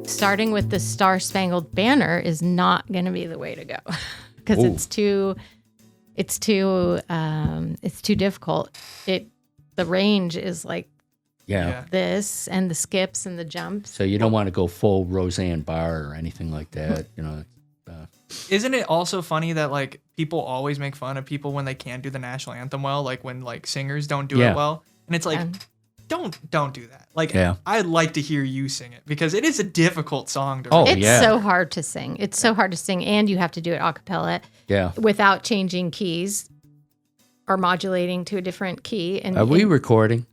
Starting with the Star Spangled Banner is not going to be the way to go because it's too difficult. The range is like this, and the skips and the jumps. So you don't want to go full Roseanne Barr or anything like that, Isn't it also funny that like people always make fun of people when they can't do the national anthem well, like when like singers don't do it well, and it's like, don't do that. Like, I'd like to hear you sing it because it is a difficult song to write. It's so hard to sing. It's so hard to sing, and you have to do it a cappella. Yeah. Without changing keys or modulating to a different key. And are we recording?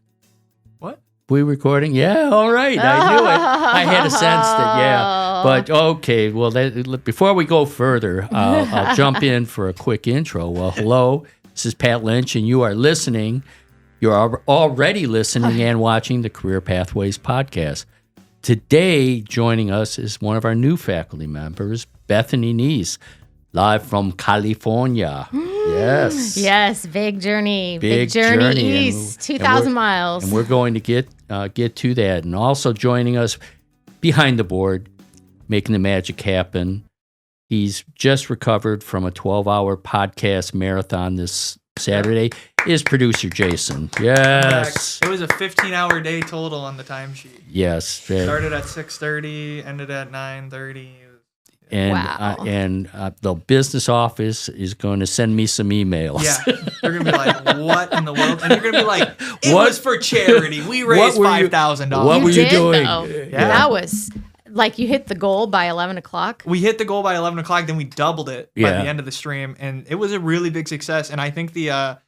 What? We recording? Yeah, all right. I knew it. I had a sense that, But okay, well, before we go further, I'll jump in for a quick intro. Well, hello, this is Pat Lynch, and you are listening. You're already listening and watching the Career Pathways podcast. Today, joining us is one of our new faculty members, Bethany Neese, live from California. Yes. Yes, big journey. Big journey east, 2,000 miles. And we're going to get to that. And also joining us behind the board, making the magic happen. He's just recovered from a 12-hour podcast marathon this Saturday. Is producer Jason. Yes. It was a 15-hour day total on the timesheet. Yes. Started at 6:30, ended at 9:30. And the business office is going to send me some emails. Yeah, they're going to be like, what in the world? And you're going to be like, it was for charity. We raised $5,000. What were you doing? Yeah. That was, like, you hit the goal by 11 o'clock. We hit the goal by 11 o'clock, then we doubled it by the end of the stream. And it was a really big success. And I think the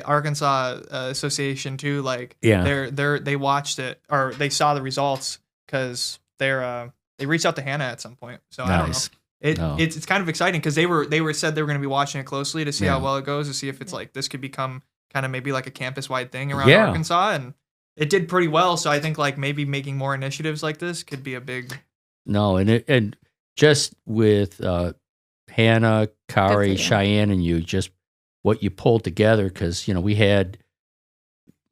Arkansas Association, too, like, they watched it, or they saw the results because they reached out to Hannah at some point, so nice. I don't know. It's kind of exciting because they said they were going to be watching it closely to see how well it goes, to see if it's like this could become kind of maybe like a campus-wide thing around Arkansas, and it did pretty well. So I think like maybe making more initiatives like this could be a big. No, and just with Hannah, Kari, Cheyenne, and you, just what you pulled together, because we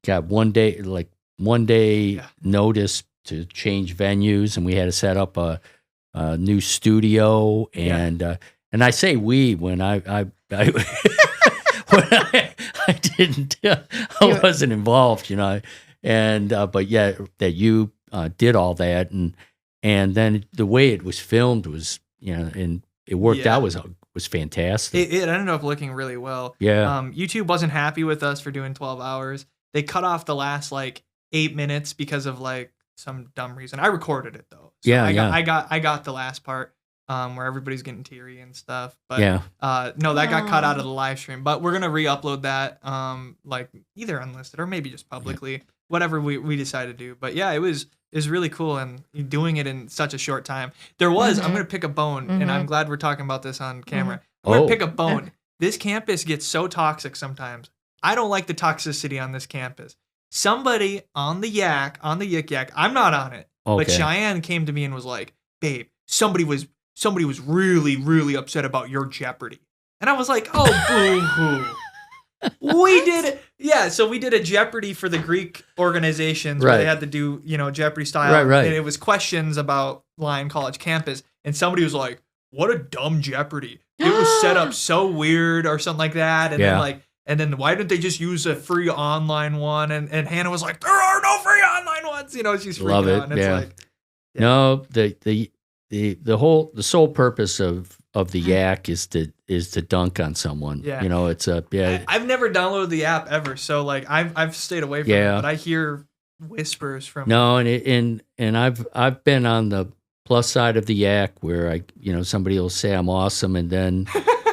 got one day notice to change venues, and we had to set up a new studio, and I say we when I when I didn't I wasn't involved, and but that you did all that, and then the way it was filmed was and it worked out was fantastic. It ended up looking really well. YouTube wasn't happy with us for doing 12 hours. They cut off the last like 8 minutes because of like some dumb reason. I recorded it though. So I got the last part where everybody's getting teary and stuff. But no, that got cut out of the live stream. But we're gonna re-upload that like either unlisted or maybe just publicly, whatever we decide to do. But yeah, it was really cool, and doing it in such a short time. There was I'm gonna pick a bone, and I'm glad we're talking about this on camera. I'm gonna pick a bone. This campus gets so toxic sometimes. I don't like the toxicity on this campus. Somebody on the Yik Yak, I'm not on it, but Cheyenne came to me and was like, babe, somebody was really, really upset about your Jeopardy. And I was like, oh, boo-hoo. We did it. Yeah, so we did a Jeopardy for the Greek organizations where they had to do, Jeopardy style. Right. And it was questions about Lyon College campus. And somebody was like, what a dumb Jeopardy. It was set up so weird or something like that. And then like, and then why didn't they just use a free online one? And Hannah was like, there are no free online ones. She's freaking out. And it's like, no, the sole purpose of the Yak is to dunk on someone. Yeah. It's I've never downloaded the app ever, so like I've stayed away from it. But I hear whispers from and I've been on the plus side of the Yak where somebody will say I'm awesome, and then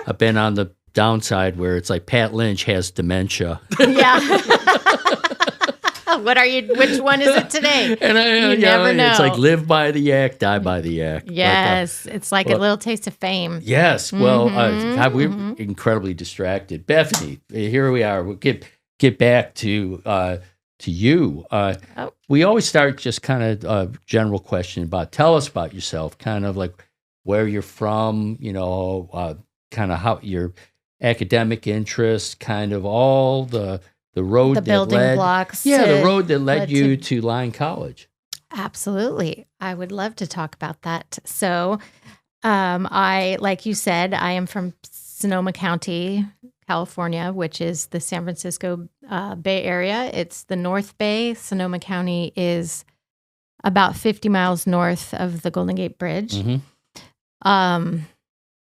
I've been on the downside where it's like Pat Lynch has dementia. Yeah. Which one is it today? And you never know. It's like live by the Yak, die by the Yak. Yes. It's like a little taste of fame. Yes. Well, God, we're incredibly distracted. Bethany, here we are. We'll get back to you. We always start just kind of a general question tell us about yourself, kind of like where you're from, kind of how academic interests, kind of all the road the that building led, blocks. the road that led you to Lyon College. Absolutely. I would love to talk about that. So like you said, I am from Sonoma County, California, which is the San Francisco Bay Area. It's the North Bay. Sonoma County is about 50 miles north of the Golden Gate Bridge. Mm-hmm.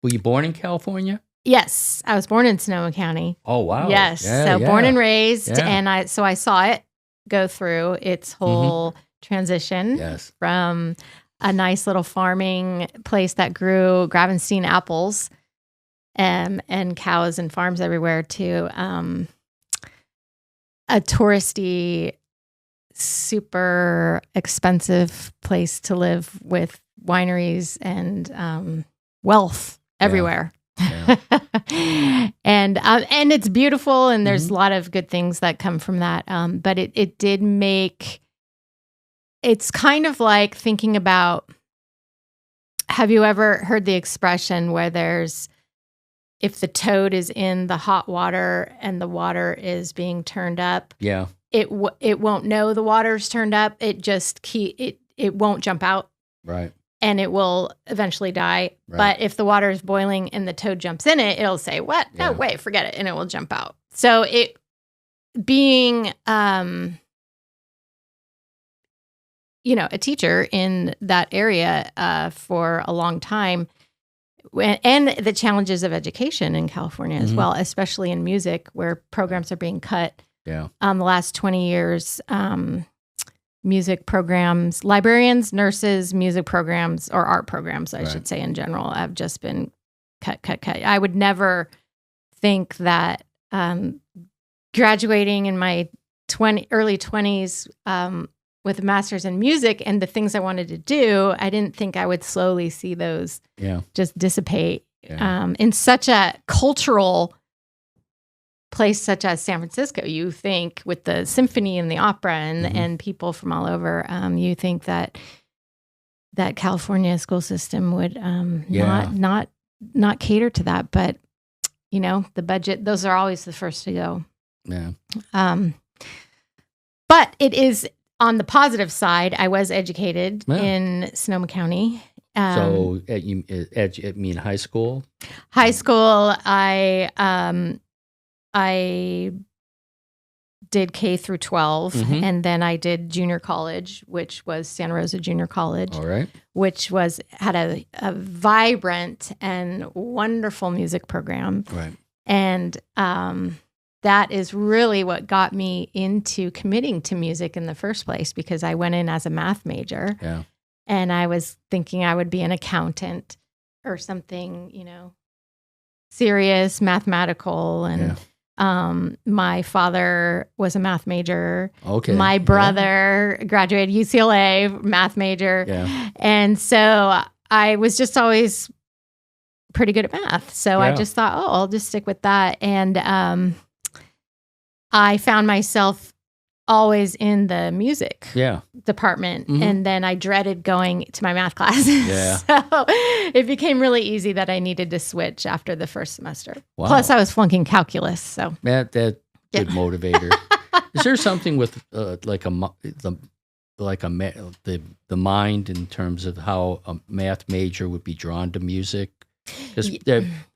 Were you born in California? Yes, I was born in Sonoma County. Oh, wow. Yes, born and raised, and I saw it go through its whole transition from a nice little farming place that grew Gravenstein apples and cows and farms everywhere to a touristy, super expensive place to live with wineries and wealth everywhere. Yeah. and it's beautiful, and there's a lot of good things that come from that. But it did make, it's kind of like thinking about, have you ever heard the expression where if the toad is in the hot water and the water is being turned up, it won't know the water's turned up. It just it won't jump out. Right. And it will eventually die. Right. But if the water is boiling and the toad jumps in it, it'll say, "What? No, wait, forget it," and it will jump out. So it being, a teacher in that area for a long time, and the challenges of education in California as well, especially in music, where programs are being cut. Yeah. The last 20 years. Music programs, librarians, nurses, music programs, or art programs, I should say in general, have just been cut. I would never think that graduating in my early 20s with a master's in music and the things I wanted to do, I didn't think I would slowly see those just dissipate in such a cultural place such as San Francisco. You think with the symphony and the opera and people from all over, you think that California school system would not cater to that. But the budget; those are always the first to go. Yeah. But it is on the positive side. I was educated in Sonoma County. So you mean high school? High school, I did K through 12, and then I did junior college, which was Santa Rosa Junior College. All right. Which had a vibrant and wonderful music program. Right. And that is really what got me into committing to music in the first place, because I went in as a math major. Yeah. And I was thinking I would be an accountant or something, serious, mathematical, and my father was a math major. Okay. My brother graduated UCLA, math major. Yeah. And so I was just always pretty good at math. So I just thought, I'll just stick with that. And I found myself always in the music department. And then I dreaded going to my math classes. Yeah. So it became really easy that I needed to switch after the first semester. Wow. Plus I was flunking calculus. So that good motivator. Is there something with the mind in terms of how a math major would be drawn to music? Because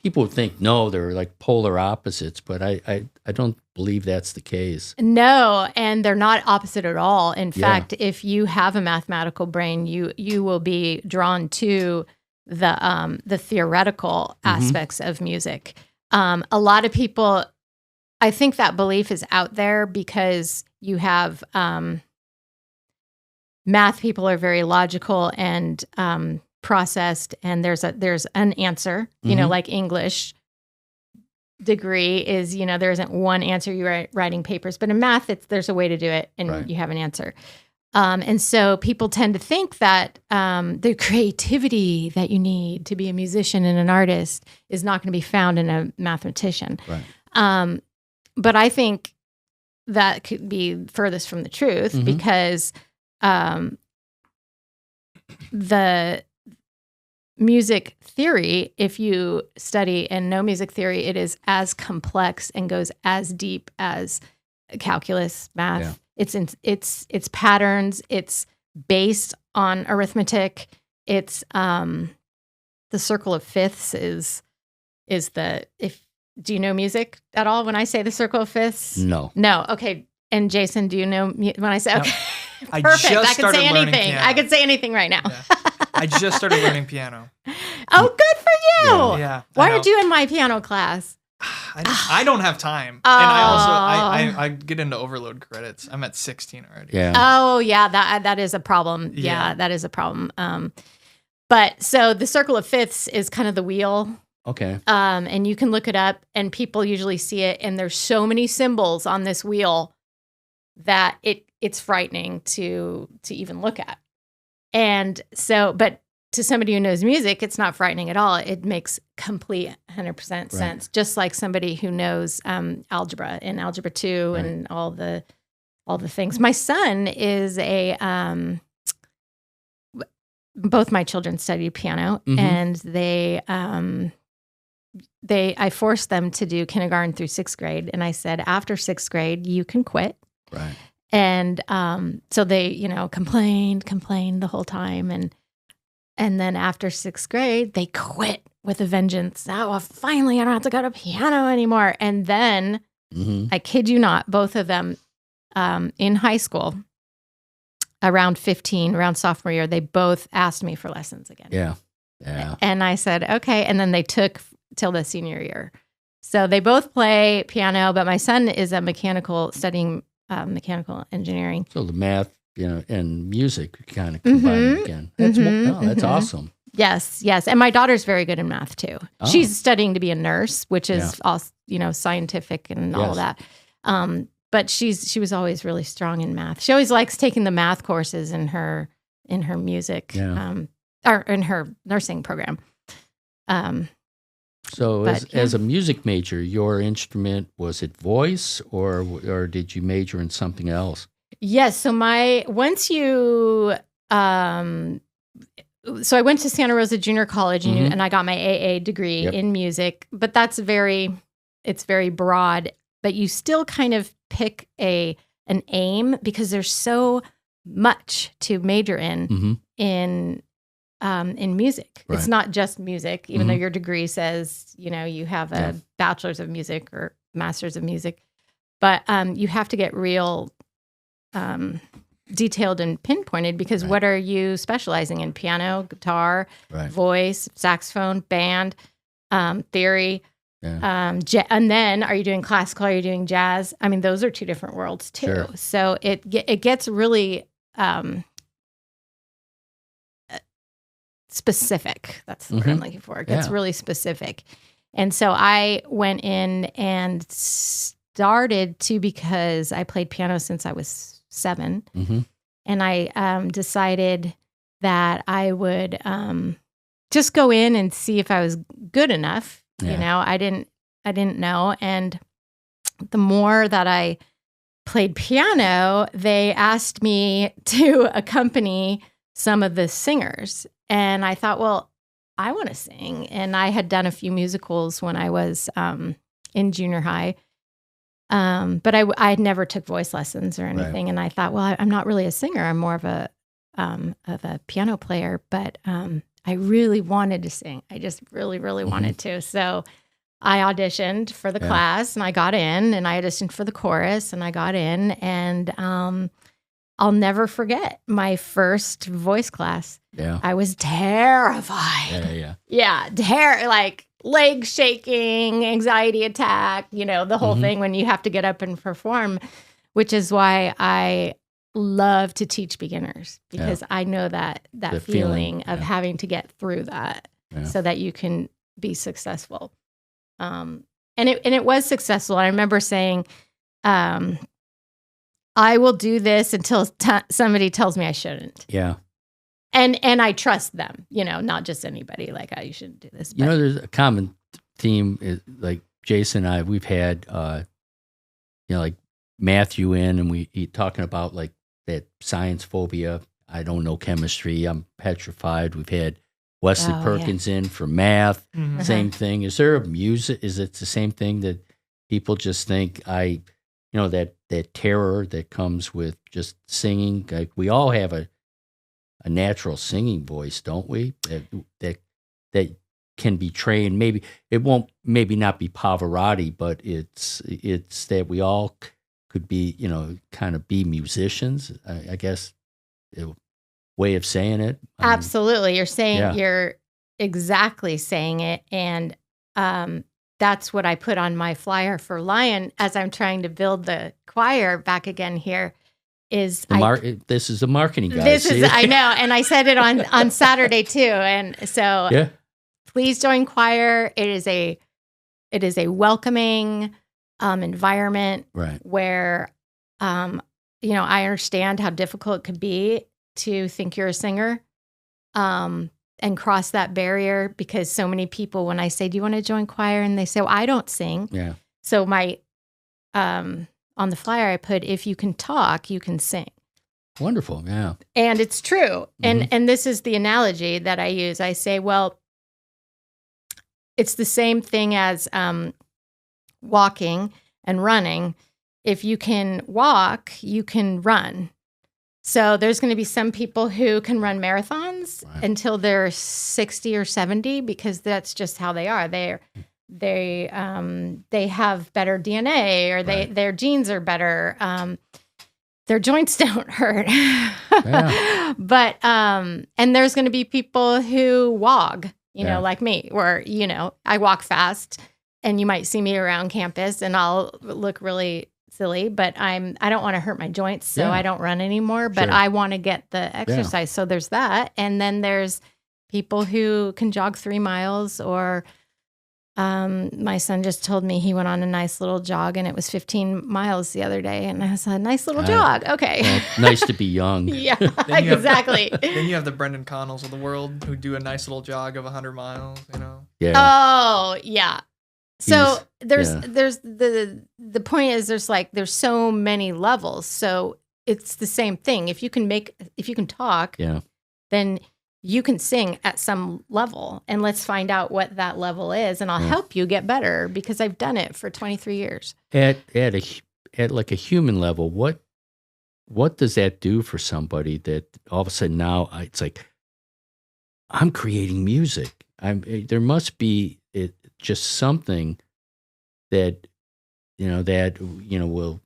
people would think, no, they're like polar opposites, but I don't believe that's the case. No, and they're not opposite at all. In fact, if you have a mathematical brain, you will be drawn to the theoretical aspects of music. A lot of people, I think that belief is out there because you have math people are very logical and processed, and there's an answer, like English degree is, there isn't one answer. You're writing papers, but in math, there's a way to do it, and you have an answer. And so people tend to think that the creativity that you need to be a musician and an artist is not going to be found in a mathematician. Right. But I think that could be furthest from the truth because the music theory, if you study and know music theory, it is as complex and goes as deep as calculus, math. Yeah. It's patterns. It's based on arithmetic. It's the circle of fifths is the do you know music at all? When I say the circle of fifths, no. Okay. And Jason, do you know when I say okay? I Perfect. just I could say anything. Piano. I could say anything right now. Yeah. I just started learning piano. Oh, good for you! Yeah. Why aren't you in my piano class? I don't have time, and I get into overload credits. I'm at 16 already. Yeah. Oh, yeah. That is a problem. Yeah, that is a problem. But so the circle of fifths is kind of the wheel. Okay. And you can look it up, and people usually see it, and there's so many symbols on this wheel that it's frightening to even look at. And so, but to somebody who knows music, it's not frightening at all. It makes complete 100% sense. Just like somebody who knows algebra and algebra 2 and all the things. My son is both my children studied piano, and I forced them to do kindergarten through 6th grade. And I said, after 6th grade, you can quit. Right. And so they, complained the whole time. And then after 6th grade, they quit with a vengeance. Oh, well, finally, I don't have to go to piano anymore. And then, I kid you not, both of them in high school, around 15, around sophomore year, they both asked me for lessons again. Yeah. Yeah. And I said, okay. And then they took till the senior year. So they both play piano, but my son is studying mechanical engineering. So the math, and music kind of combined again. That's awesome. Yes. And my daughter's very good in math too. Oh. She's studying to be a nurse, which is also, scientific and all that. But she was always really strong in math. She always likes taking the math courses in her music, or in her nursing program. So as a music major, your instrument, was it voice or did you major in something else? Yes. So so I went to Santa Rosa Junior College and I got my AA degree in music, but it's very broad, but you still kind of pick an aim because there's so much to major in music. Right. It's not just music, even though your degree says, you have a bachelor's of music or master's of music, but you have to get real detailed and pinpointed because what are you specializing in? Piano, guitar, voice, saxophone, band, theory. Yeah. And then are you doing classical? Are you doing jazz? I mean, those are two different worlds too. Sure. So it gets really specific. That's the word I'm looking for. It gets really specific. And so I went in and started to, because I played piano since I was 7. And I decided that I would just go in and see if I was good enough. Yeah. I didn't know. And the more that I played piano, they asked me to accompany some of the singers. And I thought, well, I want to sing. And I had done a few musicals when I was in junior high. But I never took voice lessons or anything. Right. And I thought, well, I'm not really a singer. I'm more of a piano player. But I really wanted to sing. I just really, really wanted to. So I auditioned for the class and I got in, and I auditioned for the chorus and I got in, and I'll never forget my first voice class. Yeah. I was terrified. Yeah. Like leg shaking, anxiety attack, the whole thing when you have to get up and perform, which is why I love to teach beginners, because I know that feeling of having to get through that so that you can be successful. And it was successful. I remember saying, I will do this until somebody tells me I shouldn't. Yeah. And I trust them, not just anybody like, oh, you shouldn't do this. But. There's a common theme, is like Jason and I, we've had, like Matthew in, and we talking about like that science phobia. I don't know chemistry. I'm petrified. We've had Wesley Perkins in for math. Mm-hmm. Same thing. Is there a music? Is it the same thing that people just think that terror that comes with just singing? Like we all have a natural singing voice, don't we? That can be trained. Maybe it won't. Maybe not be Pavarotti, but it's that we all could be, kind of be musicians. I guess. Way of saying it. Absolutely. You're exactly saying it. And that's what I put on my flyer for Lyon as I'm trying to build the choir back again here is this is a marketing guy. I know. And I said it on Saturday too. And so please join choir. It is a welcoming environment where, I understand how difficult it could be to think you're a singer and cross that barrier, because so many people, when I say, do you want to join choir? And they say, well, I don't sing. Yeah. So my, on the flyer, I put, if you can talk, you can sing. Wonderful. Yeah. And it's true. Mm-hmm. And this is the analogy that I use. I say, well, it's the same thing as walking and running. If you can walk, you can run. So there's going to be some people who can run marathons until they're 60 or 70, because that's just how they are. They have better DNA, or their genes are better. Their joints don't hurt. But and there's going to be people who wog, like me, where I walk fast, and you might see me around campus, and I'll look really silly, but I don't want to hurt my joints, so I don't run anymore, but I want to get the exercise. Yeah. So there's that. And then there's people who can jog 3 miles, or my son just told me he went on a nice little jog, and it was 15 miles the other day, and I said, nice little jog. Okay. Well, nice to be young. Yeah, exactly. Then you have the Brendan Connells of the world who do a nice little jog of 100 miles, Yeah. Oh, yeah. So there's the point is there's so many levels. So it's the same thing. If you can talk, then you can sing at some level, and let's find out what that level is, and I'll help you get better, because I've done it for 23 years. At like a human level, what does that do for somebody that all of a sudden now it's like, I'm creating music. There must be just something that will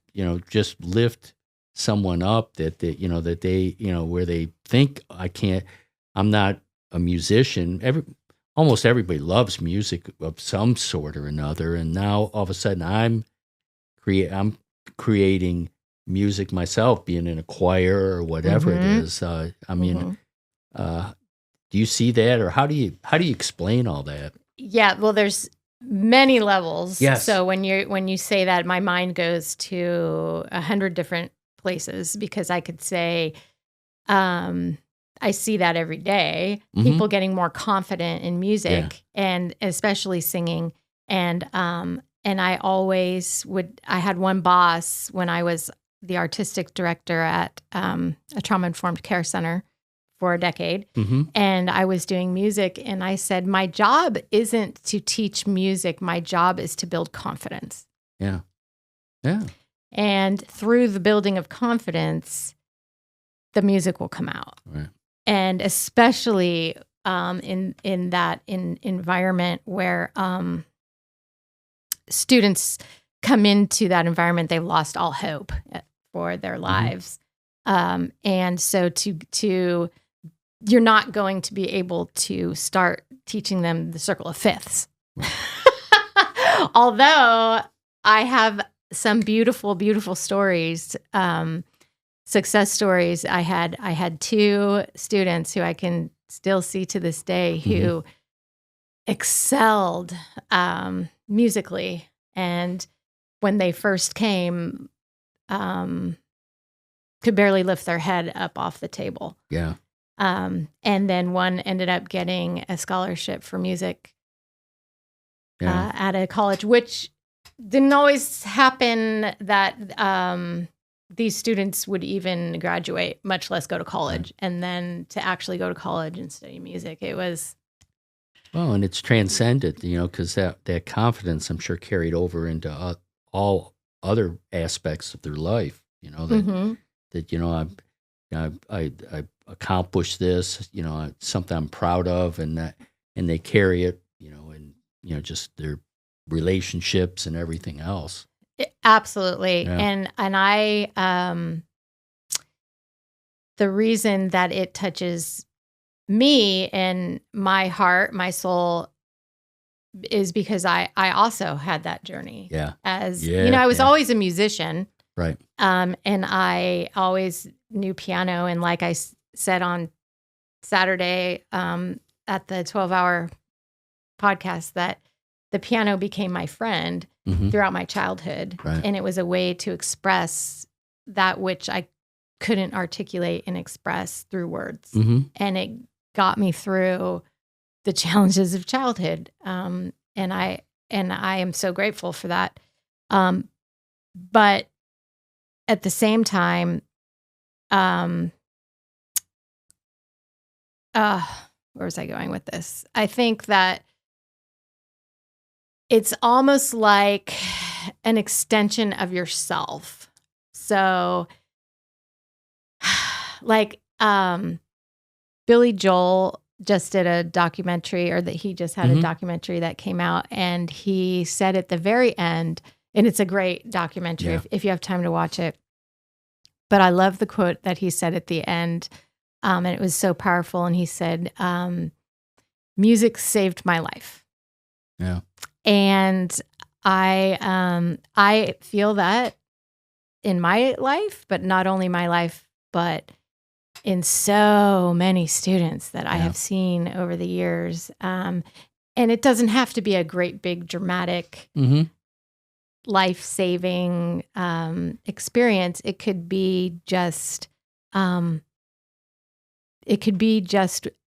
just lift someone up, that they where they think I'm not a musician. Almost everybody loves music of some sort or another, and now all of a sudden I'm creating music myself, being in a choir or whatever it is. Do you see that, or how do you explain all that? Yeah, well, there's many levels. Yes. So when you say that, my mind goes to 100 different places, because I could say, I see that every day. Mm-hmm. People getting more confident in music, and especially singing. And I always would. I had one boss when I was the artistic director at a trauma-informed care center for a decade. Mm-hmm. And I was doing music, and I said, my job isn't to teach music. My job is to build confidence. Yeah. Yeah. And through the building of confidence, the music will come out. Right. And especially in that environment where students come into that environment, they've lost all hope for their lives. And so you're not going to be able to start teaching them the circle of fifths. Although I have some beautiful, beautiful stories, success stories. I had 2 students who I can still see to this day who excelled musically. And when they first came, could barely lift their head up off the table. Yeah. And then one ended up getting a scholarship for music at a college, which didn't always happen that these students would even graduate, much less go to college. And then to actually go to college and study music, it was Well, and it's transcended, because that confidence, I'm sure, carried over into all other aspects of their life. I accomplished this. Something I'm proud of, and they carry it. And just their relationships and everything else. Absolutely, Yeah. and I the reason that it touches me and my heart, my soul, is because I also had that journey. Yeah. I was always a musician. Right. And I always knew piano. And like I said on Saturday at the 12-hour podcast, that the piano became my friend throughout my childhood. Right. And it was a way to express that which I couldn't articulate and express through words. And it got me through the challenges of childhood. And I am so grateful for that. But at the same time, where was I going with this? I think that it's almost like an extension of yourself. So like Billy Joel just did a documentary, or that he just had a documentary that came out, and he said at the very end, and it's a great documentary if you have time to watch it. But I love the quote that he said at the end, and it was so powerful. And he said, "Music saved my life." Yeah, and I feel that in my life, but not only my life, but in so many students that I have seen over the years. And it doesn't have to be a great, big, dramatic, life-saving experience. It could be just,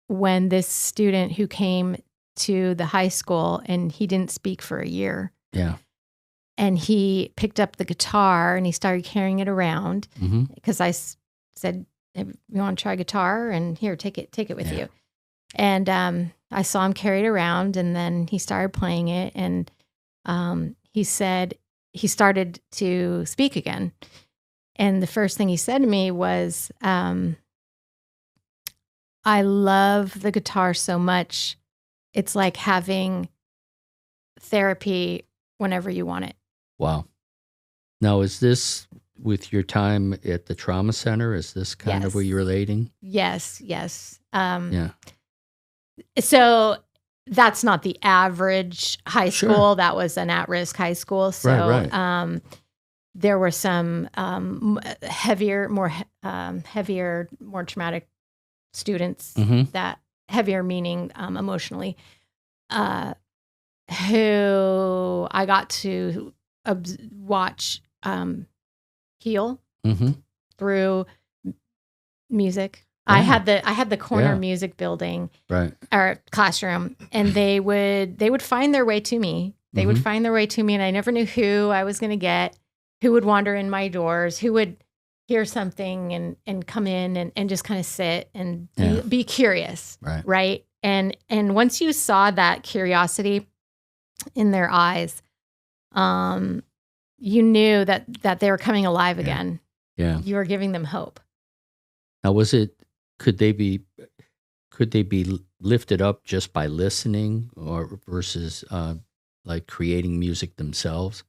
when this student who came to the high school and he didn't speak for a year. Yeah. And he picked up the guitar and he started carrying it around because I said, "Hey, you want to try guitar? And here, take it with you." And I saw him carry it around, and then he started playing it. And he said he started to speak again. And the first thing he said to me was, "I love the guitar so much. It's like having therapy whenever you want it." Wow. Now, is this with your time at the trauma center? Is this kind of what you're relating? Yes. Yeah. So that's not the average high school. Sure. That was an at-risk high school. So right. There were some heavier, more traumatic students. That heavier meaning emotionally, who I got to watch heal through music. Yeah. I had the corner music building, right, or classroom, and they would find their way to me. They would find their way to me, and I never knew who I was going to get, who would wander in my doors, who would hear something and come in and just kind of sit and be curious, right? And once you saw that curiosity in their eyes, you knew that they were coming alive again. Yeah. You were giving them hope. Now, could they be lifted up just by listening, or versus like creating music themselves?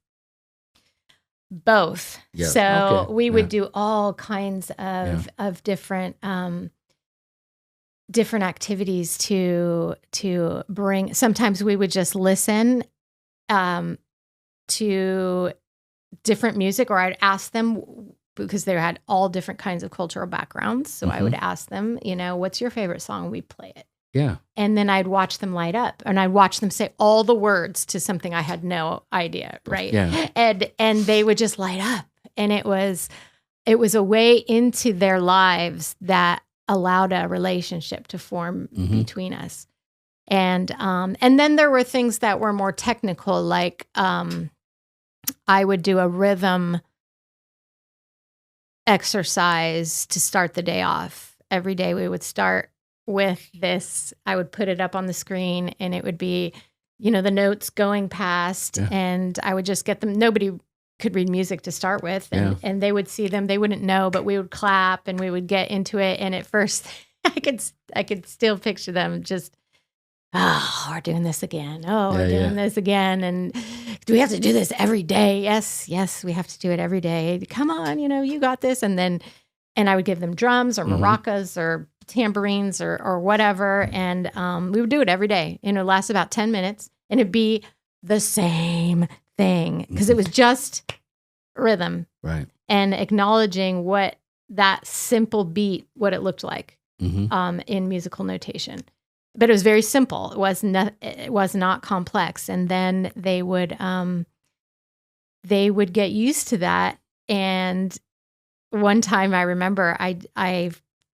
Both. Yeah. So we would do all kinds of different activities to bring. Sometimes we would just listen to different music, or I'd ask them, because they had all different kinds of cultural backgrounds. So I would ask them, what's your favorite song? We'd play it. Yeah. And then I'd watch them light up, and I'd watch them say all the words to something I had no idea. Right. Yeah. And they would just light up. And it was a way into their lives that allowed a relationship to form between us. And then there were things that were more technical, like I would do a rhythm exercise to start the day off. Every day we would start with this. I would put it up on the screen and it would be, the notes going past, and I would just get them. Nobody could read music to start with, and they would see them. They wouldn't know, but we would clap and we would get into it. And at first I could still picture them just, we're doing this again. We're doing this again. And do we have to do this every day? Yes, we have to do it every day. Come on, you got this. And I would give them drums or maracas or tambourines or whatever. And we would do it every day. It lasts about 10 minutes, and it'd be the same thing because it was just rhythm. Right. And acknowledging what that simple beat, what it looked like in musical notation. But it was very simple. It was not complex. And then they would get used to that. And one time I remember I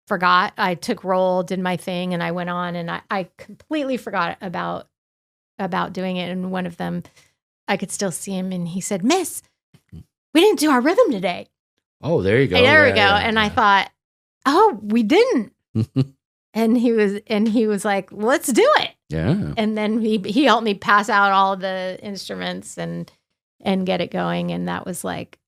forgot. I took roll, did my thing, and I went on, and I completely forgot about doing it. And one of them, I could still see him, and he said, "Miss, we didn't do our rhythm today." Oh, there you go. And there we go. And I thought, "Oh, we didn't." And he was like, "Let's do it." Yeah. And then he helped me pass out all the instruments and get it going. And that was like,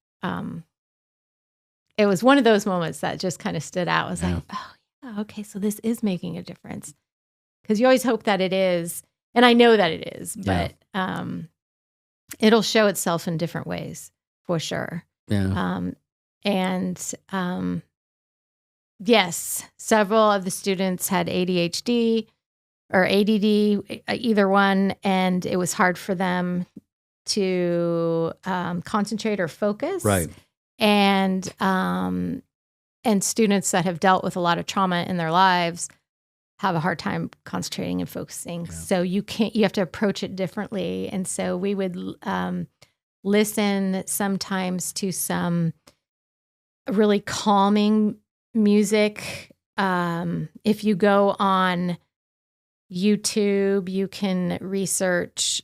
it was one of those moments that just kind of stood out. I was like, oh yeah, okay, so this is making a difference. Because you always hope that it is. And I know that it is, but it'll show itself in different ways for sure. Yeah. Yes, several of the students had ADHD or ADD, either one, and it was hard for them to concentrate or focus. Right. And students that have dealt with a lot of trauma in their lives have a hard time concentrating and focusing. Yeah. So you have to approach it differently. And so we would listen sometimes to some really calming music. If you go on YouTube, you can research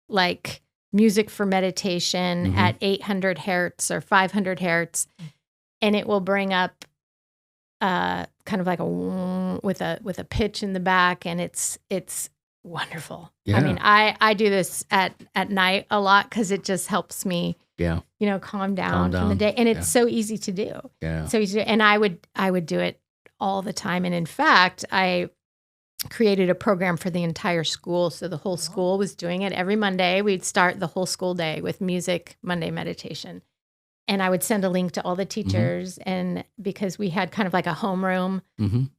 like music for meditation at 800 hertz or 500 hertz, and it will bring up kind of like with a pitch in the back, and it's wonderful. Yeah. I mean, I do this at night a lot because it just helps me calm down from the day, and it's so easy to do. Yeah. So easy to do. And I would do it all the time. And in fact, I created a program for the entire school. So the whole school was doing it every Monday. We'd start the whole school day with music, Monday meditation. And I would send a link to all the teachers. And because we had kind of like a homeroom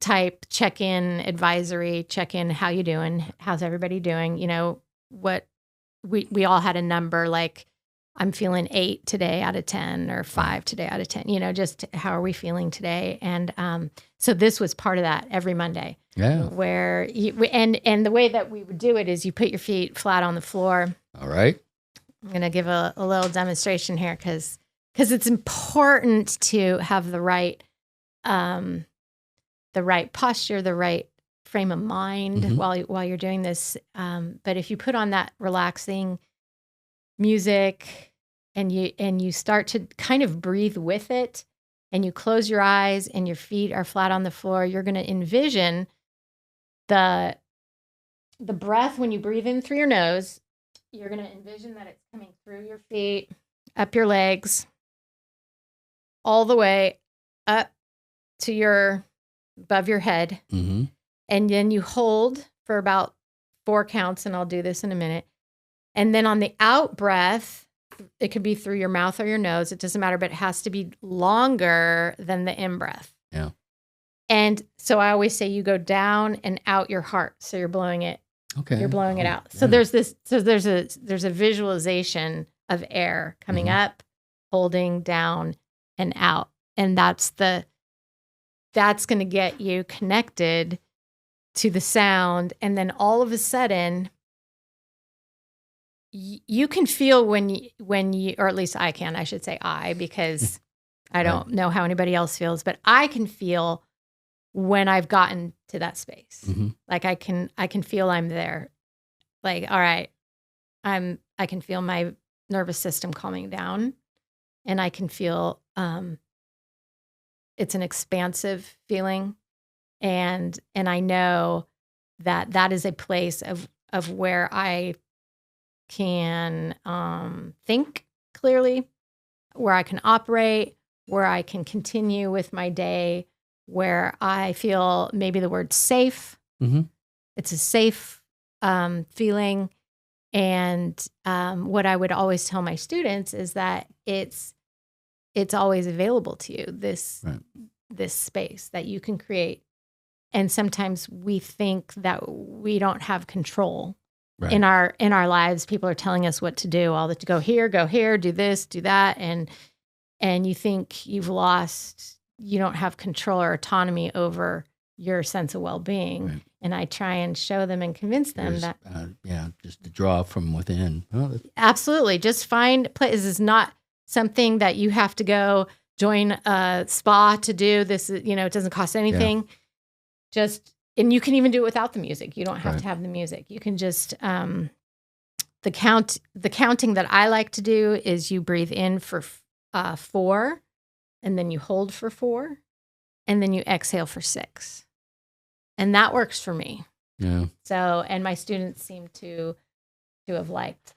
type check-in advisory, check-in, how you doing? How's everybody doing? What we all had a number, like I'm feeling 8 today out of 10 or 5 today out of 10, just how are we feeling today? And so this was part of that every Monday. Yeah. Where and the way that we would do it is you put your feet flat on the floor. All right. I'm going to give a little demonstration here because it's important to have the right posture, the right frame of mind while you're doing this. But if you put on that relaxing music and you start to kind of breathe with it, and you close your eyes and your feet are flat on the floor, you're going to envision the breath when you breathe in through your nose. You're going to envision that it's coming through your feet, up your legs, all the way up to above your head. Mm-hmm. And then you hold for about 4 counts, and I'll do this in a minute. And then on the out breath, it could be through your mouth or your nose. It doesn't matter, but it has to be longer than the in breath. Yeah. And so I always say you go down and out your heart. So you're blowing it. Okay. You're blowing it out. So there's a visualization of air coming up, holding down and out. And that's going to get you connected to the sound. And then all of a sudden, you can feel when you, or at least I can, I should say because I don't know how anybody else feels, but I can feel when I've gotten to that space. Like I can feel I'm there. Like, all right, I can feel my nervous system calming down, and I can feel it's an expansive feeling. And I know that is a place of where I can think clearly, where I can operate, where I can continue with my day, where I feel maybe the word safe. Mm-hmm. It's a safe feeling. And what I would always tell my students is that it's always available to you, this space that you can create. And sometimes we think that we don't have control in our lives. People are telling us what to do, all to go here, do this, do that, and you think you don't have control or autonomy over your sense of well-being. Right. And I try and show them and convince them that just to draw from within. Absolutely, just find places. Is not something that you have to go join a spa to do. This is, it doesn't cost anything. And you can even do it without the music. You don't have to have the music. You can just the counting that I like to do is you breathe in for 4, and then you hold for 4, and then you exhale for 6. And that works for me. Yeah. So, and my students seem to have liked.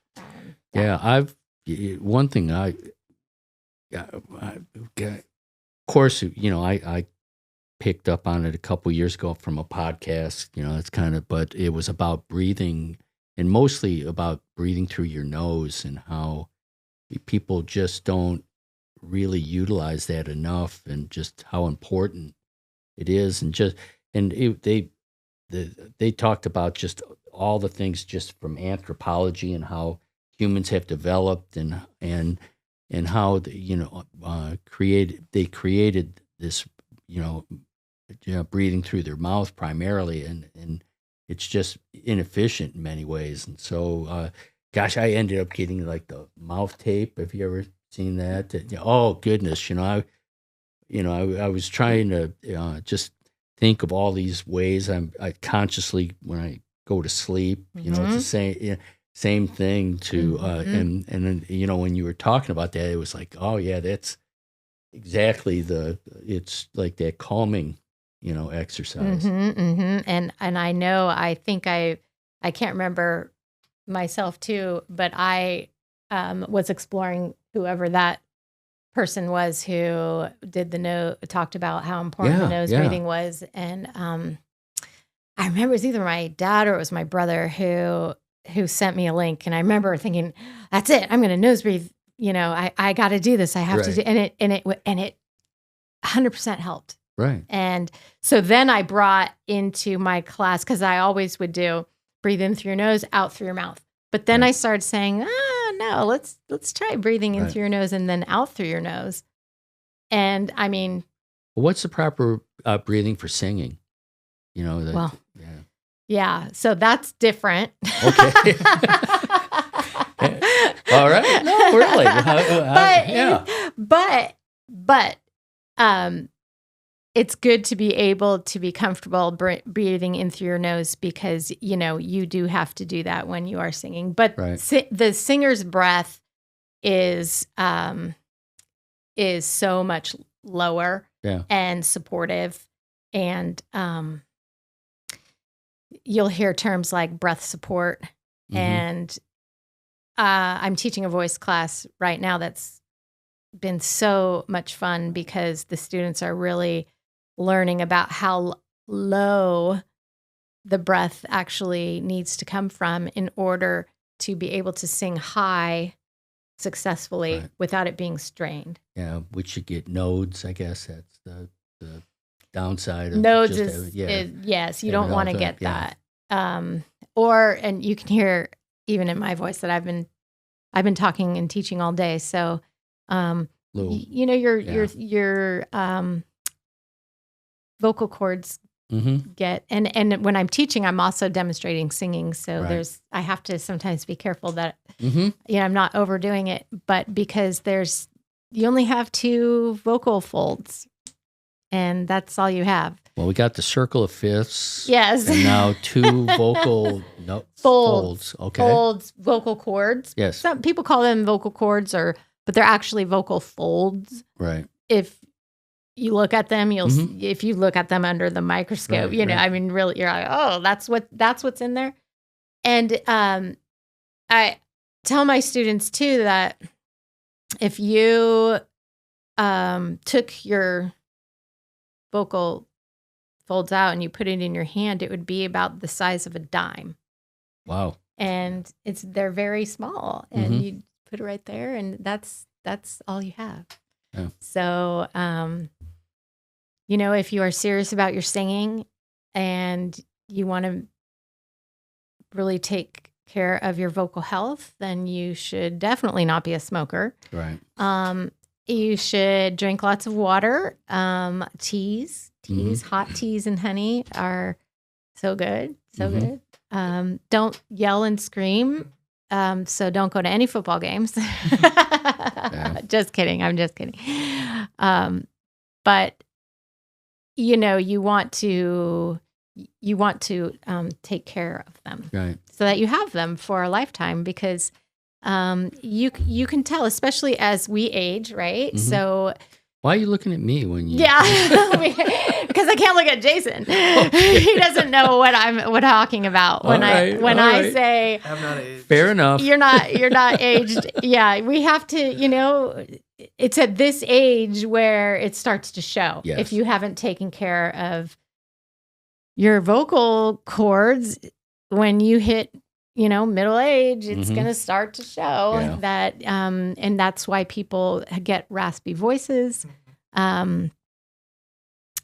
One thing of course, I picked up on it a couple years ago from a podcast, that's but it was about breathing, and mostly about breathing through your nose, and how people just don't really utilize that enough, and just how important it is. They talked about just all the things just from anthropology and how humans have developed, and how they created this, breathing through their mouth primarily, and it's just inefficient in many ways. And so, I ended up getting like the mouth tape. Have you ever seen that? Oh goodness, I was trying to just think of all these ways I consciously, when I go to sleep, it's the same thing to, and then, when you were talking about that, it was like, oh yeah, that's exactly it's like that calming, exercise. And I know, I think I can't remember myself too, but I was exploring whoever that person was who did talked about how important the nose breathing was. And I remember it was either my dad or it was my brother who sent me a link. And I remember thinking, that's it, I'm going to nose breathe. I got to do this. I have to do, and it 100% helped. Right. And so then I brought into my class, because I always would do breathe in through your nose, out through your mouth. But then I started saying, no, let's try breathing in through your nose and then out through your nose. And I mean, what's the proper breathing for singing? Yeah. So that's different. Okay. All right. No, really. But it's good to be able to be comfortable breathing in through your nose, because, you do have to do that when you are singing. But the singer's breath is so much lower and supportive. And you'll hear terms like breath support. And I'm teaching a voice class right now that's been so much fun, because the students are really learning about how low the breath actually needs to come from in order to be able to sing high successfully without it being strained. Yeah, which you get nodes, I guess. That's the downside of nodes is yes, you don't want to get that. And you can hear even in my voice that I've been talking and teaching all day. So your vocal cords get, and when I'm teaching, I'm also demonstrating singing. So I have to sometimes be careful that I'm not overdoing it, but because you only have 2 vocal folds, and that's all you have. Well, we got the circle of fifths. Yes. And now 2 vocal folds. Okay. Folds, vocal cords. Yes. Some people call them vocal cords, but they're actually vocal folds. Right. you look at them, if you look at them under the microscope, I mean, really, you're like, oh, that's what's in there. And I tell my students too that if you took your vocal folds out and you put it in your hand, it would be about the size of a dime. Wow. And they're very small, and you put it right there, and that's all you have. Yeah. So, if you are serious about your singing and you want to really take care of your vocal health, then you should definitely not be a smoker. Right. You should drink lots of water. Teas, hot teas and honey are so good. So good. Don't yell and scream. So don't go to any football games. Just kidding. I'm just kidding. But you want to take care of them, right? So that you have them for a lifetime, because you can tell, especially as we age, right? So why are you looking at me when you? Yeah, because I can't look at Jason. He doesn't know what I'm talking about when I say I'm not aged. Fair enough. You're not aged. Yeah, we have to. It's at this age where it starts to show. Yes. If you haven't taken care of your vocal cords when you hit middle age, it's going to start to show that, and that's why people get raspy voices.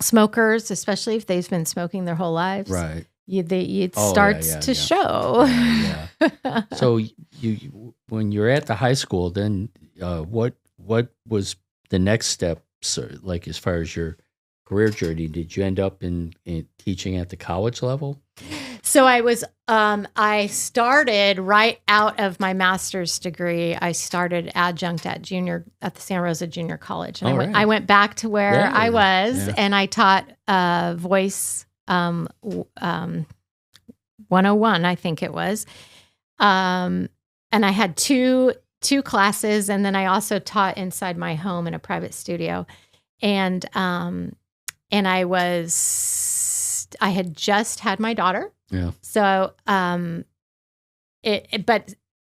Smokers, especially if they've been smoking their whole lives, right? It starts to show. Yeah. So you when you're at the high school, then what was the next step? So, like, as far as your career journey, did you end up in teaching at the college level? So I started right out of my master's degree. I started adjunct at the Santa Rosa Junior College. And I went back to where I was, and I taught voice 101, I think it was. And I had two classes, and then I also taught inside my home in a private studio. And I had just had my daughter. Yeah. So, but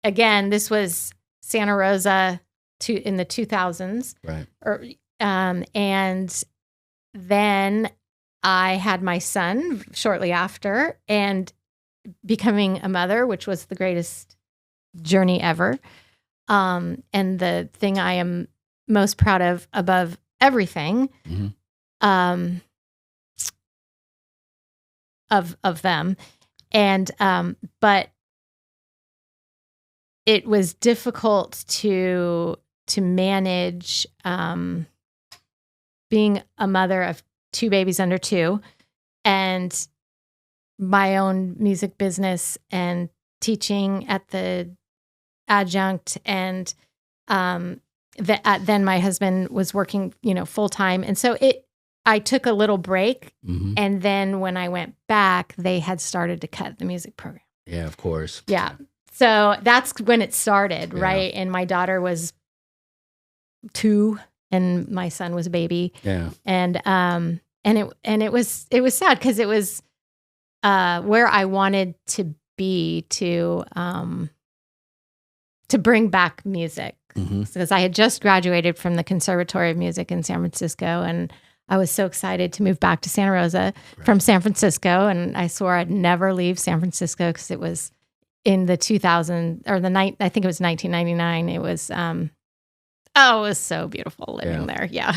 again, this was Santa Rosa in the 2000s. Right. And then I had my son shortly after, and becoming a mother, which was the greatest journey ever. And the thing I am most proud of above everything, of them. And, but it was difficult to manage, being a mother of two babies under 2, and my own music business and teaching at the adjunct. And, then my husband was working, full time. And so I took a little break, and then when I went back, they had started to cut the music program. Yeah, of course. Yeah. So that's when it started, right? And my daughter was 2, and my son was a baby. Yeah. And it was sad, because it was where I wanted to be to bring back music, because I had just graduated from the Conservatory of Music in San Francisco, and I was so excited to move back to Santa Rosa from San Francisco, and I swore I'd never leave San Francisco, because it was in the 2000 or I think it was 1999. It was it was so beautiful living there. Yeah,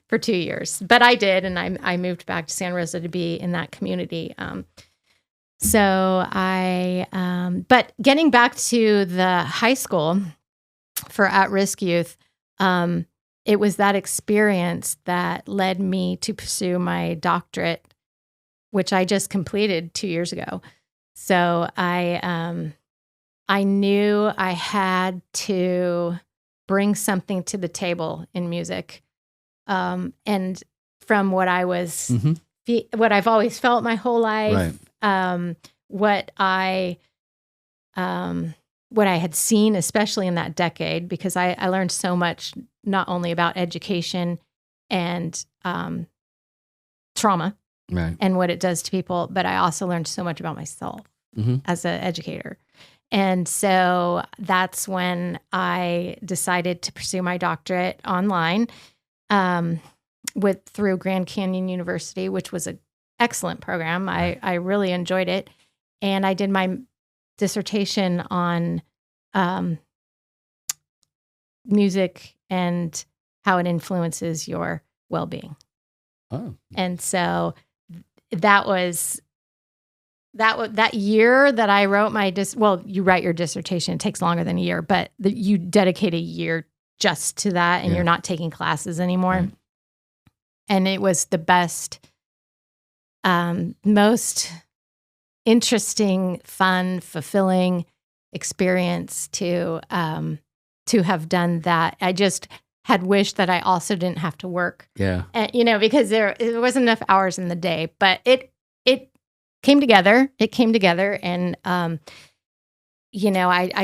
for 2 years, but I did, and I moved back to Santa Rosa to be in that community. But getting back to the high school for at-risk youth, it was that experience that led me to pursue my doctorate, which I just completed 2 years ago. So I knew I had to bring something to the table in music. And from what I was, what I've always felt my whole life, what I had seen, especially in that decade, because I learned so much, not only about education and trauma right. and what it does to people, but I also learned so much about myself as an educator. And so that's when I decided to pursue my doctorate online through Grand Canyon University, which was an excellent program. I really enjoyed it. And I did my dissertation on music and how it influences your well-being. Oh. And so that year that I wrote my you write your dissertation, it takes longer than a year, but you dedicate a year just to that, and you're not taking classes anymore. Right. And it was the best, most interesting, fun, fulfilling experience to have done that. I just had wished that I also didn't have to work. Yeah. And, because there wasn't enough hours in the day, but it came together. It came together, and I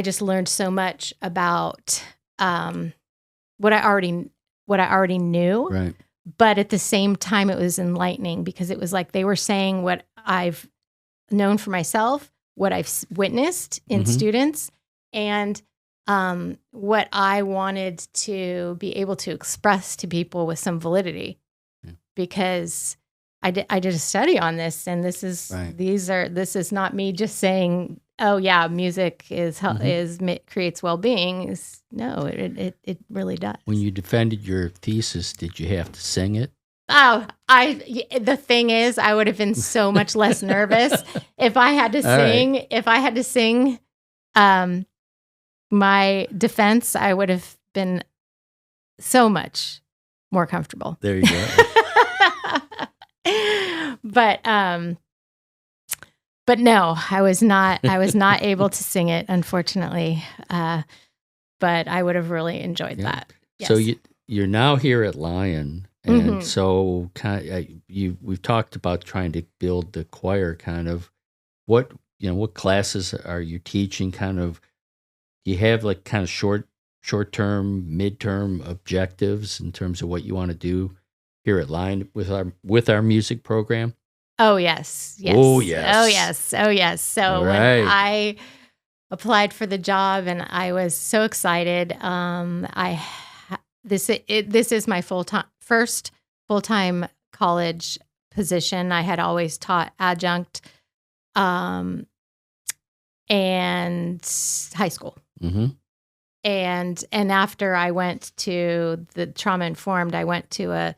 just learned so much about what I already knew. Right. But at the same time, it was enlightening because it was like they were saying what I've known for myself, what I've witnessed in students, and what I wanted to be able to express to people with some validity. Yeah. Because I did a study on this, and this is this is not me just saying, oh yeah, music creates well-being. No, it really does. When you defended your thesis, did you have to sing it? Oh, the thing is, I would have been so much less nervous if I had to sing. Right. If I had to sing my defense, I would have been so much more comfortable. There you go. But no, I was not able to sing it, unfortunately. But I would have really enjoyed that. Yes. So you're now here at Lyon, and so we've talked about trying to build the choir. Kind of what classes are you teaching? Kind of, do you have like kind of short-term, mid-term objectives in terms of what you want to do here at Lyon with our music program? Oh yes. Oh yes. Oh yes. Oh yes. So when I applied for the job, and I was so excited. This is my first full-time college position. I had always taught adjunct and high school. Mm-hmm. And after I went to the trauma informed, I went to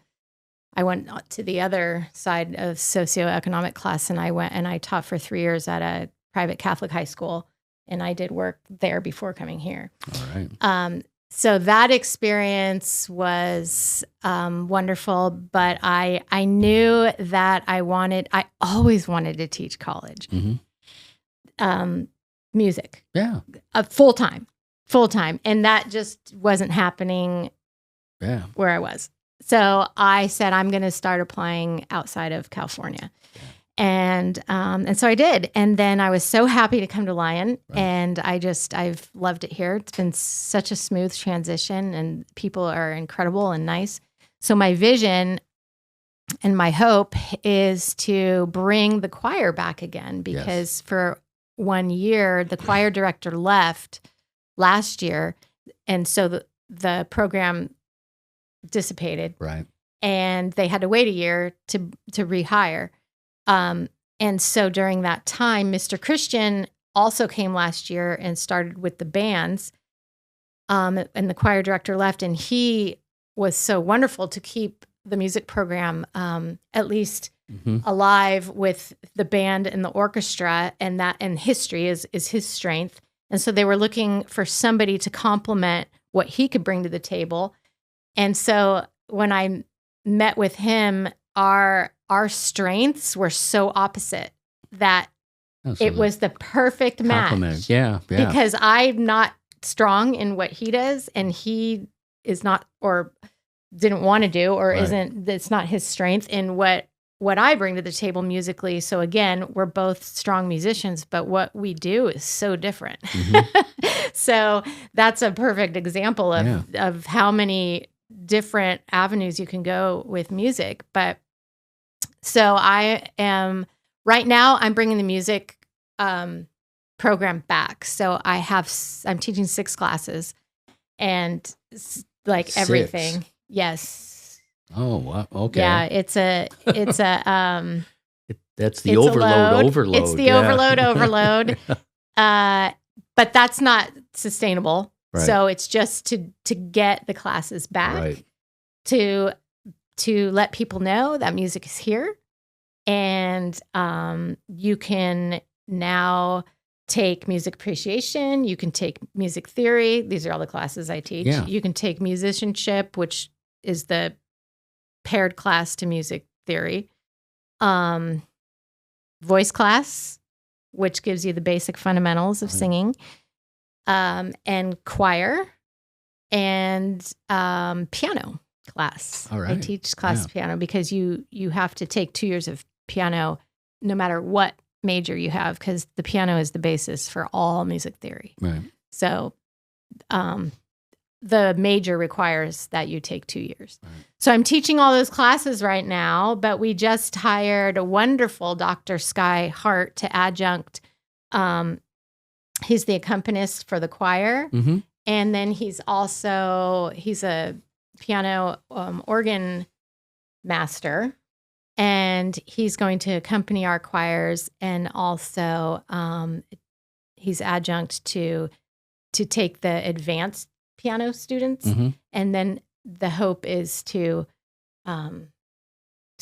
the other side of socioeconomic class, and I taught for 3 years at a private Catholic high school, and I did work there before coming here. All right. So that experience was wonderful, but I knew that I always wanted to teach college music. Yeah. Full time, and that just wasn't happening. Yeah. Where I was. So I said, I'm going to start applying outside of California. Yeah. And so I did. And then I was so happy to come to Lyon. Right. And I've loved it here. It's been such a smooth transition, and people are incredible and nice. So my vision and my hope is to bring the choir back again, because for 1 year, the choir director left last year. And so the program dissipated. Right. And they had to wait a year to rehire. And so during that time, Mr. Christian also came last year and started with the bands. And the choir director left, and he was so wonderful to keep the music program at least alive with the band and the orchestra, and history is his strength. And so they were looking for somebody to complement what he could bring to the table. And so when I met with him, our strengths were so opposite that it was the perfect match. Yeah. Because I'm not strong in what he does, and he is not, or didn't want to do, or isn't. That's not his strength in what I bring to the table musically. So again, we're both strong musicians, but what we do is so different. So that's a perfect example of how many different avenues you can go with music. But so I'm bringing the music program back. So I'm teaching 6 classes and like 6. everything. Yes. Oh, wow. Okay. Yeah. It's a that's the overload. It's the overload. But that's not sustainable. Right. So it's just to get the classes back, right. to let people know that music is here, and you can now take music appreciation. You can take music theory. These are all the classes I teach. Yeah. You can take musicianship, which is the paired class to music theory. Voice class, which gives you the basic fundamentals of singing, and choir, and piano class. All right. I teach classical piano because you have to take 2 years of piano no matter what major you have, because the piano is the basis for all music theory. Right. So the major requires that you take 2 years. Right. So I'm teaching all those classes right now, but we just hired a wonderful Dr. Sky Hart to adjunct. He's the accompanist for the choir. Mm-hmm. And then he's a piano organ master, and he's going to accompany our choirs. And also he's adjunct to take the advanced piano students. Mm-hmm. And then the hope is to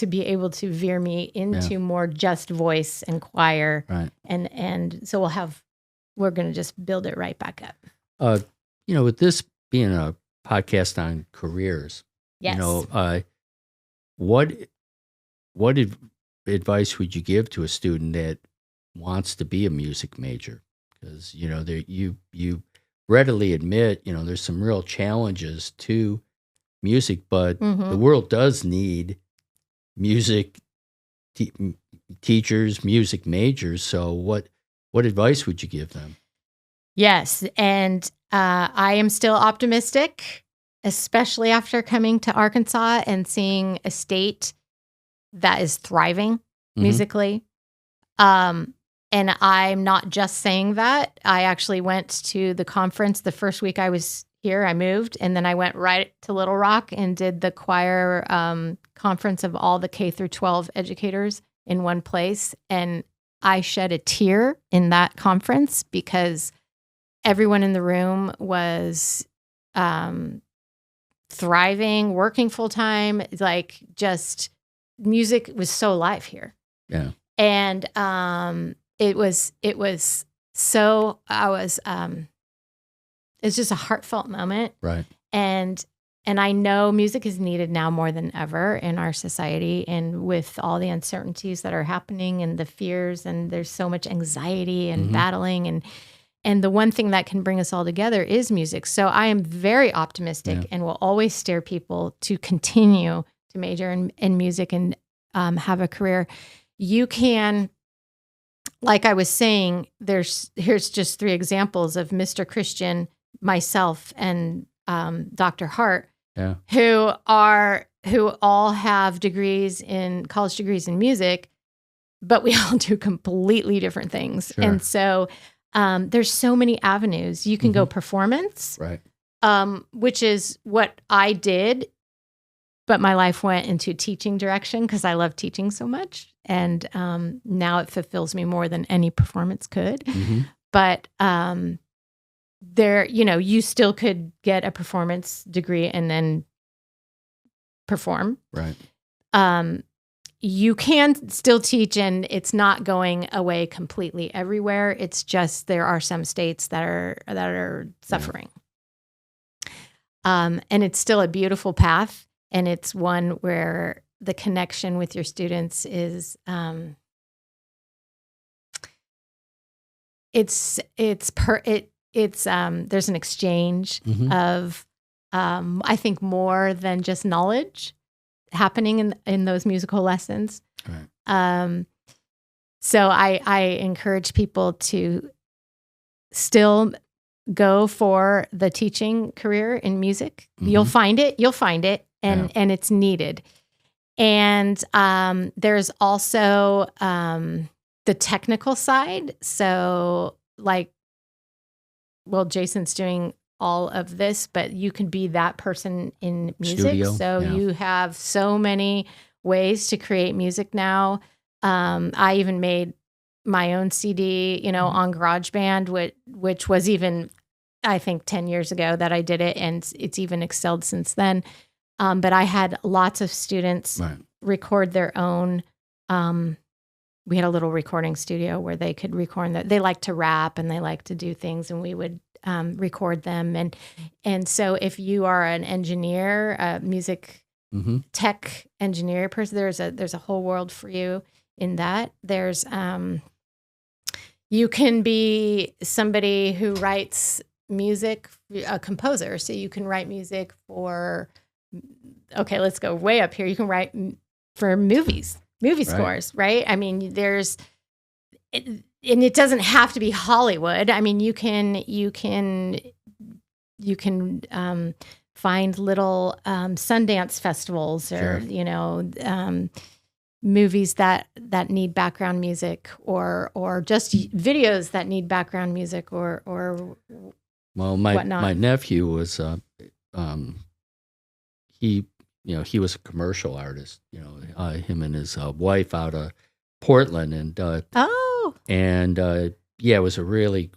be able to veer me into more just voice and choir. Right. And so we're going to just build it right back up. With this being a podcast on careers, yes. What advice would you give to a student that wants to be a music major? Because, you readily admit, there's some real challenges to music, but mm-hmm. the world does need music teachers, music majors. So what advice would you give them? Yes. And I am still optimistic, especially after coming to Arkansas and seeing a state that is thriving mm-hmm. musically. And I'm not just saying that. I actually went to the conference the first week I was here. I moved, and then I went right to Little Rock and did the choir conference of all the K through 12 educators in one place. And I shed a tear in that conference because everyone in the room was thriving, working full time. Like, just music was so live here. Yeah. And it's just a heartfelt moment. Right. And I know music is needed now more than ever in our society, and with all the uncertainties that are happening and the fears, and there's so much anxiety and mm-hmm. battling, and the one thing that can bring us all together is music. So I am very optimistic and will always steer people to continue to major in music and have a career. You can, like I was saying, here's just 3 examples of Mr. Christian, myself, and Dr. Hart, who all have college degrees in music, but we all do completely different things. Sure. And so there's so many avenues. You can mm-hmm. go performance, right? Which is what I did, but my life went into teaching direction because I love teaching so much. And now it fulfills me more than any performance could. Mm-hmm. But you still could get a performance degree and then perform. Right. You can still teach, and it's not going away completely everywhere. It's just there are some states that are suffering. Yeah. And it's still a beautiful path, and it's one where the connection with your students is there's an exchange mm-hmm. of I think more than just knowledge happening in those musical lessons. Right. So I encourage people to still go for the teaching career in music. Mm-hmm. You'll find it, and it's needed. And there's also the technical side. So Jason's doing all of this, but you can be that person in music. Studio, so you have so many ways to create music now. I even made my own CD, on GarageBand, which was even, I think, 10 years ago that I did it, and it's even excelled since then. But I had lots of students record their own. We had a little recording studio where they could record that. They like to rap and they like to do things, and we would record them. And so if you are an engineer, a music tech engineer person, there's a whole world for you in that. There's you can be somebody who writes music, a composer. So you can write music for, let's go way up here. You can write for movie scores, right? I mean, and it doesn't have to be Hollywood. I mean, you can find little Sundance festivals or movies that need background music, or just videos that need background music, or whatnot. My nephew was he was a commercial artist. Him and his wife out of Portland, and it was a really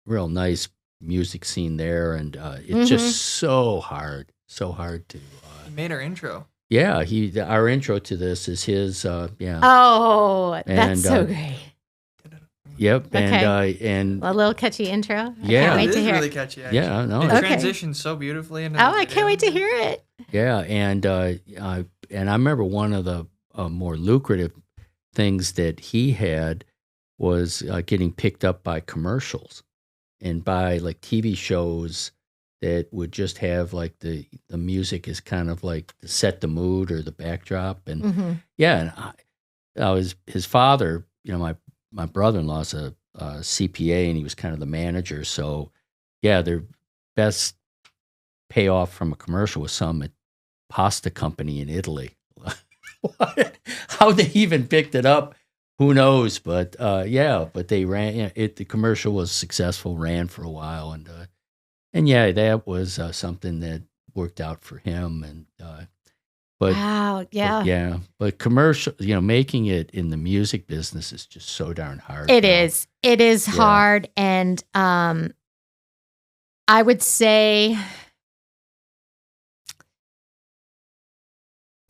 real nice music scene there, and it's just so hard to. He made our intro. Yeah, our intro to this is his. Oh, that's so great. Yep, okay. And a little catchy intro. Yeah, I can't wait to hear really it. Catchy. Actually. Yeah, no, it transitions so beautifully. I can't wait to hear it. Yeah, and I remember one of the more lucrative things that he had was getting picked up by commercials and by like TV shows that would just have like the music is kind of like to set the mood or the backdrop, and and I was his father. My brother-in-law's a CPA, and he was kind of the manager. So, their best payoff from a commercial was some pasta company in Italy. How they even picked it up, who knows? But but they ran it. The commercial was successful, ran for a while, and that was something that worked out for him. And wow, yeah, but commercial, making it in the music business is just so darn hard. It is hard, and I would say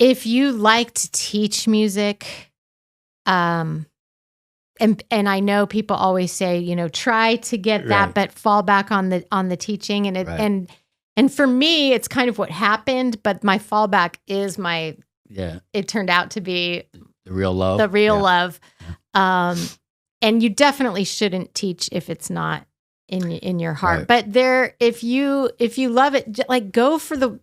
if you like to teach music, and I know people always say, try to get that, but fall back on the teaching, and and for me, it's kind of what happened, but my fallback is it turned out to be the real love. Love. And you definitely shouldn't teach if it's not in your heart. But if you love it, like go for the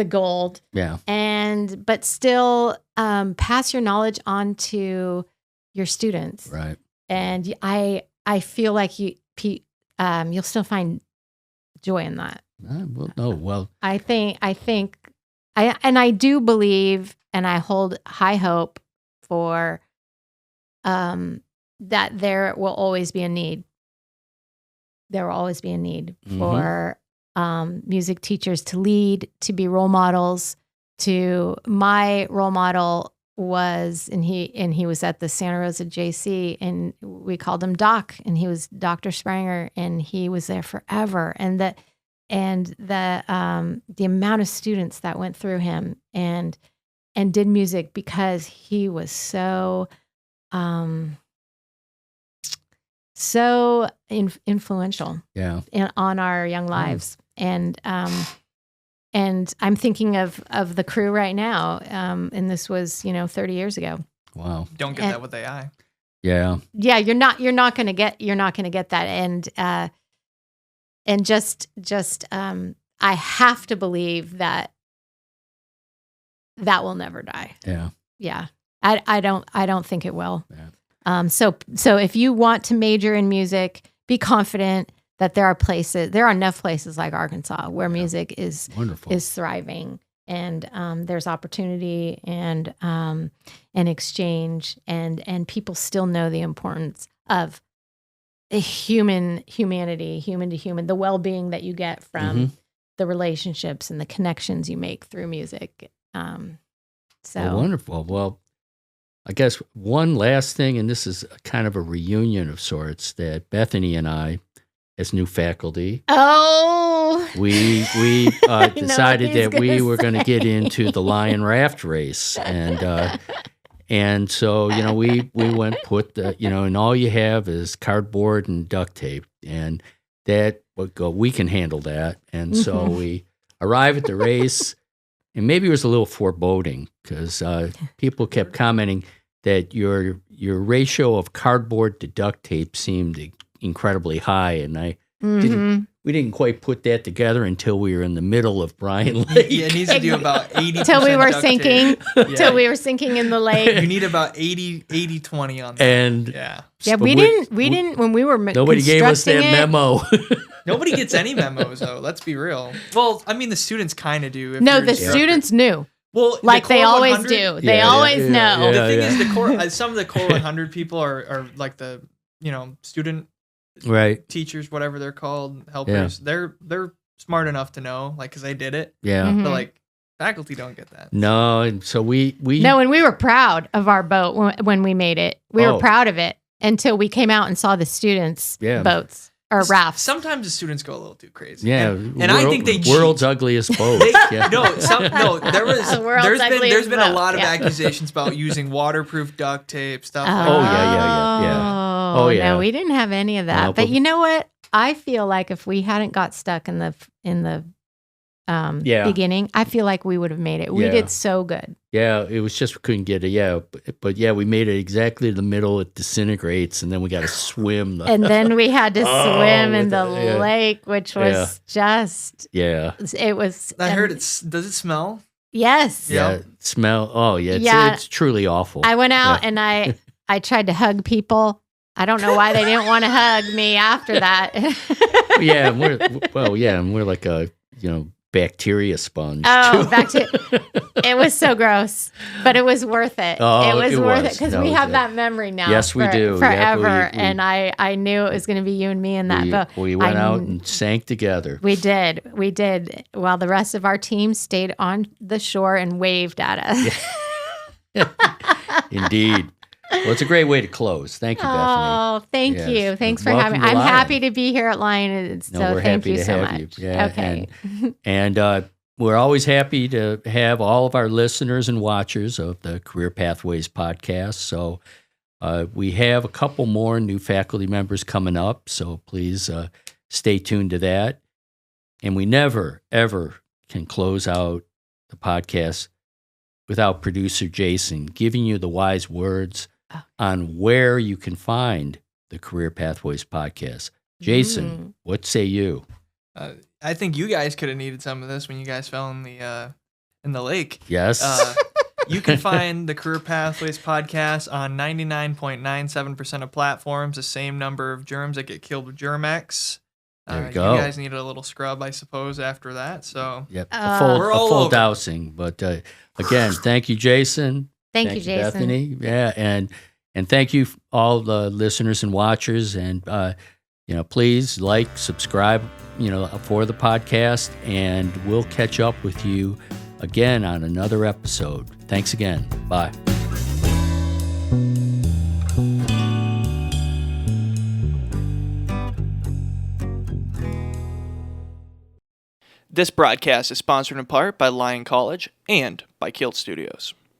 gold. Yeah. But still pass your knowledge on to your students. Right. And I feel like you'll still find joy in that. I think I do believe, and I hold high hope for that there will always be a need. There will always be a need for music teachers to lead, to be role models. My role model was, and he was at the Santa Rosa JC, and we called him Doc, and he was Dr. Spranger, and he was there forever. And the amount of students that went through him and did music because he was so influential on our young lives. And I'm thinking of the crew right now. And this was, 30 years ago. Wow. Don't get that with AI. Yeah. Yeah. You're not going to get that. And just I have to believe that will never die. Yeah. Yeah. I don't think it will. Yeah. So if you want to major in music, be confident, that there are enough places like Arkansas where music is thriving, and there's opportunity and exchange, and people still know the importance of humanity, human to human, the well-being that you get from the relationships and the connections you make through music. Wonderful. Well, I guess one last thing, and this is kind of a reunion of sorts, that Bethany and I, as new faculty, we decided that we were going to get into the Lyon raft race, and so we went put and all you have is cardboard and duct tape, and that would go. We can handle that, and so we arrive at the race. And maybe it was a little foreboding because people kept commenting that your ratio of cardboard to duct tape seemed incredibly high, and we didn't quite put that together until we were in the middle of Bryan Lake. Yeah, it needs to do about 80%. Till we were sinking. Till we were sinking in the lake. You need about 80-20 on that. And we didn't when we were nobody gave us that memo. Nobody gets any memos, though. Let's be real. Well, I mean, the students kind of do. No, the students knew. Well, like they always do. They always know. The thing is, the core. Some of the core 100 people are like the student teachers, whatever they're called, helpers. Yeah. They're smart enough to know, like, because they did it. Yeah. But like faculty don't get that. No, and so we and we were proud of our boat when we made it. We were proud of it until we came out and saw the students' boats. Or rafts. Sometimes the students go a little too crazy. Yeah, and I think they world's ugliest boat. There's been a lot of accusations about using waterproof duct tape stuff. Oh, no, we didn't have any of that. But you know what? I feel like if we hadn't got stuck in the beginning, I feel like we would have made it. We did so good. Yeah, it was just we couldn't get it. Yeah, but we made it exactly the middle. It disintegrates, and then we got to swim. And then we had to swim in the lake, which was just It was. I heard it. Does it smell? Yes. Yeah. Smell. Oh yeah. It's truly awful. I went out and I tried to hug people. I don't know why they didn't want to hug me after that. And we're like a bacteria sponge. Oh, bacteria. It was so gross, but it was worth it. Oh, it was worth it because we have that memory now. Yes, we do. Forever. And I knew it was going to be you and me in that boat. We went out and sank together. We did. While the rest of our team stayed on the shore and waved at us. Indeed. Well, it's a great way to close. Thank you, Bethany. Oh, thank you. Thanks for having me. I'm happy to be here at Lyon. We're thank happy you to so have much. you. Yeah, okay. And we're always happy to have all of our listeners and watchers of the Career Pathways podcast. So we have a couple more new faculty members coming up. So please stay tuned to that. And we never, ever can close out the podcast without producer Jason giving you the wise words on where you can find the Career Pathways podcast. Jason, what say you? I think you guys could have needed some of this when you guys fell in the lake. Yes. You can find the Career Pathways podcast on 99.97% of platforms, the same number of germs that get killed with Germ-X. There you go. You guys needed a little scrub, I suppose, after that. So a full dousing. But again, thank you, Jason. Thank you, Jason. Bethany. Yeah, and thank you all the listeners and watchers. And please like, subscribe, for the podcast, and we'll catch up with you again on another episode. Thanks again. Bye. This broadcast is sponsored in part by Lyon College and by KILT Studios.